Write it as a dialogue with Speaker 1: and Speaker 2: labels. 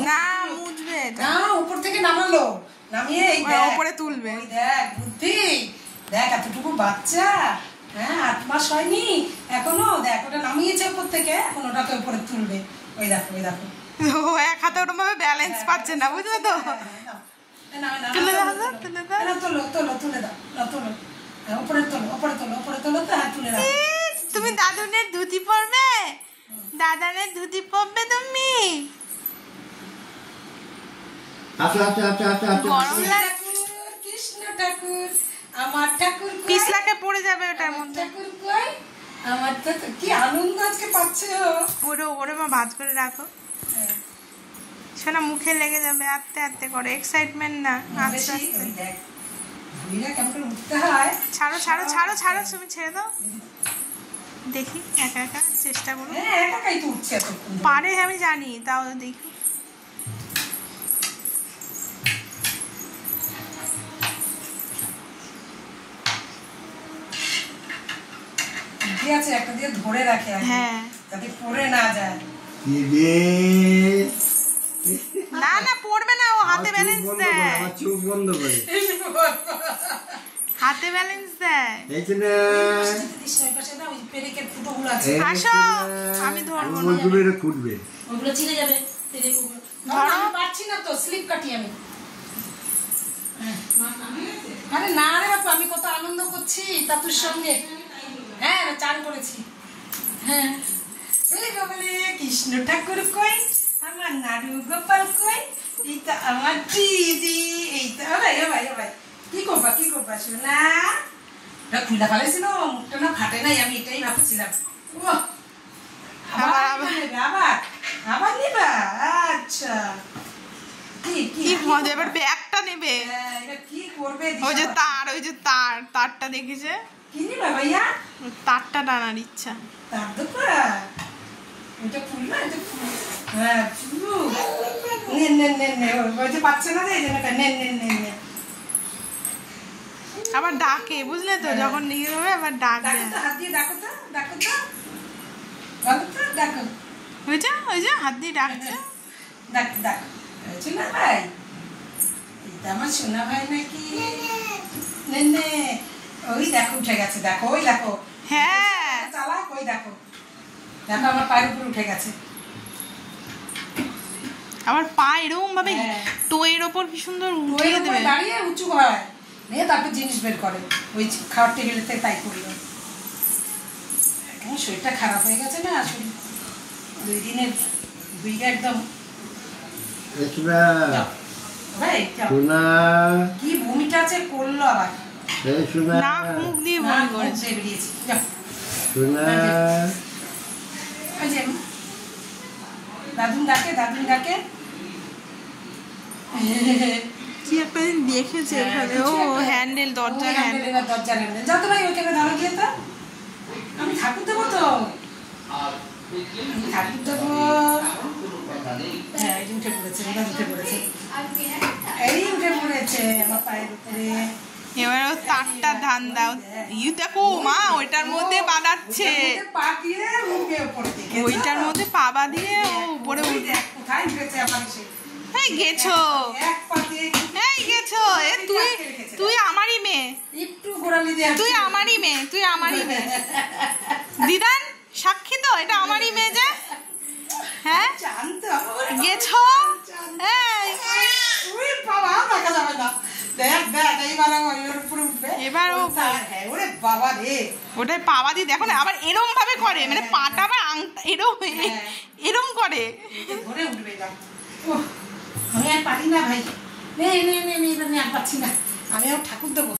Speaker 1: না মুছবে
Speaker 2: না, উপর থেকে নামালো, নামিয়ে এই
Speaker 1: উপরে তুলবে।
Speaker 2: ওই দেখ বুদ্ধি, দেখ এতটুকু বাচ্চা, হ্যাঁ 8 মাস হয়নি এখনো, দেখ ওটা নামিয়েছে উপর থেকে, এখন ওটাকে উপরে তুলবে। ওই দেখো, ওই দেখো,
Speaker 1: ও এক হাতে ওরকম ভাবে ব্যালেন্স পাচ্ছে না, বুঝলে তো? তুলে দাও, তুলে দাও,
Speaker 2: তোলো তোলো, তুলে দাও, তোলো, উপরে তোলো, উপরে তোলো, উপরে তোলো, তো হাত তুলে দাও।
Speaker 1: তুমি দাদুনের ধুতি পরবে, দাদানের ধুতি পরবে তুমি? গরম লাগছে।
Speaker 2: কৃষ্ণ ঠাকুর, আমার ঠাকুর
Speaker 1: পিছলাকে পড়ে যাবে ওটার মধ্যে।
Speaker 2: ঠাকুর কই? আমার তো কি আনন্দ আজকে পাচ্ছে ও।
Speaker 1: ওরে ওরে মা ভাঁজ করে রাখো, শোনা মুখে লেগে যাবে, আস্তে আস্তে করে, এক্সাইটমেন্ট না, আস্তে আস্তে।
Speaker 2: দেখ ভুলিনা কেমন করে উঠতে হয়।
Speaker 1: ছাড়ো ছাড়ো ছাড়ো ছাড়ো, তুমি ছেড়ে দাও, দেখি একা একা চেষ্টা করো।
Speaker 2: হ্যাঁ একাই তো উঠছে এতক্ষণ।
Speaker 1: পারে আমি জানি, তাও দেখি।
Speaker 2: আছে একটা দিয়ে ধরে রাখে,
Speaker 1: হ্যাঁ
Speaker 2: যাতে পড়ে না যায়।
Speaker 1: না না পড়বে না, ও হাতে ব্যালেন্স দেয়,
Speaker 3: চোখ বন্ধ করে
Speaker 1: হাতে ব্যালেন্স দেয়। আসো আমি ধরবো না,
Speaker 3: ফুটবে,
Speaker 2: ওগুলো চিনে যাবে। আমি পারছি না তো, স্লিপ কাটি আমি। আরে না রে বাপু, আমি কত আনন্দ করছি তাতুর সঙ্গে। হ্যাঁ চান করেছি। হ্যাঁ বলে কৃষ্ণ ঠাকুর কই, আমার নাড়ু গোপাল কই, এইটা আমার দিদি, এইটা ভাই ভাই ভাই। কি করবা কি করবা শোনা, ওটা খুলে ফেলেছিল, মুখটা না ফাটে নাই, আমি এটাই ভাবছিলাম। আবার আবার নিবা? আচ্ছা
Speaker 1: কি মজা, এবার ব্যাগটা নেবে।
Speaker 2: এটা কি করবে?
Speaker 1: ওই যে তারটা দেখেছে,
Speaker 2: কি নিবা ভাইয়া?
Speaker 1: তারটা টানার ইচ্ছা।
Speaker 2: তার দোকা এটা ফুল না, এটা ফুল। হ্যাঁ ফুল। নেন নেন নেন নেন, ওই যে পাচ্ছে না রে, এই জন্য নেন নেন নেন নেন।
Speaker 1: আবার ডাকে, বুঝলে তো, যখন নিয়ে যাবে আবার ডাকবে।
Speaker 2: ডাকো তো, হাত দিয়ে ডাকো তো, ডাকো তো, ডাকো তো, ডাকো।
Speaker 1: ওই যে হাত দিয়ে ডাকছে।
Speaker 2: ডাক ডাক, সোনা ভাই, এটা আমার সোনা ভাই নাকি? নে নে, ওই দেখো উঠে গেছে, দেখো ওই দেখো।
Speaker 1: হ্যাঁ
Speaker 2: চালাক, ওই দেখো, দেখো আমার পায়ের উপর উঠে গেছে।
Speaker 1: আবার পা এরকম ভাবে টোয়ের ওপর কি সুন্দর উঠিয়ে দেবে,
Speaker 2: দাঁড়িয়ে উঁচু হয়, নিয়ে তারপর জিনিস বের করে, ওই খাওয়ার টেবিলেতে তাই করলো। এখন শরীরটা খারাপ হয়ে গেছে না, শরীর 2 দিনের বুইগা একদম। কি ভূমিটা আছে করলো আবার,
Speaker 1: নাক মুখ দিয়ে বমি করেছে।
Speaker 2: বেরিয়েছে। দাদুন ডাকে, দাদুন ডাকে।
Speaker 1: কি একটা দেখেছে এখানে, ও হ্যান্ডেল, দরজার হ্যান্ডেল।
Speaker 2: যা তো ভাই ওইখানে ধরো গিয়ে, তো আমি ঠাকুর দেবো তো, ঠাকুর দেবো। হ্যাঁ এই উঠে পড়েছে, উঠে পড়েছে, এই উঠে পড়েছে আমার পায়ের উপরে।
Speaker 1: এবার ও তারটা ধান দাও, দেখো মা ওইটার মধ্যে বাঁধাচ্ছে, ওইটার মধ্যে পা বাঁধিয়ে ও উপরে উঠে।
Speaker 2: কোথায় উঠেছে আমার?
Speaker 1: এই গেছো, এই গেছো, তুই আমারই মেয়ে,
Speaker 2: একটু গোড়ালি দিয়ে,
Speaker 1: তুই আমারই মেয়ে, তুই আমারই মেয়ে। দিদান সাক্ষী তো, এটা আমারই মেয়ে যে। হ্যাঁ গেছো, এবার ওটাই পাবা দি, দেখো না আবার এরম ভাবে করে, মানে পাটা আবার এরম করে।
Speaker 2: আমি আর পারি না ভাই, নে নে নে, এবার আর পাচ্ছি না, আমি আর ঠাকুর দেবো।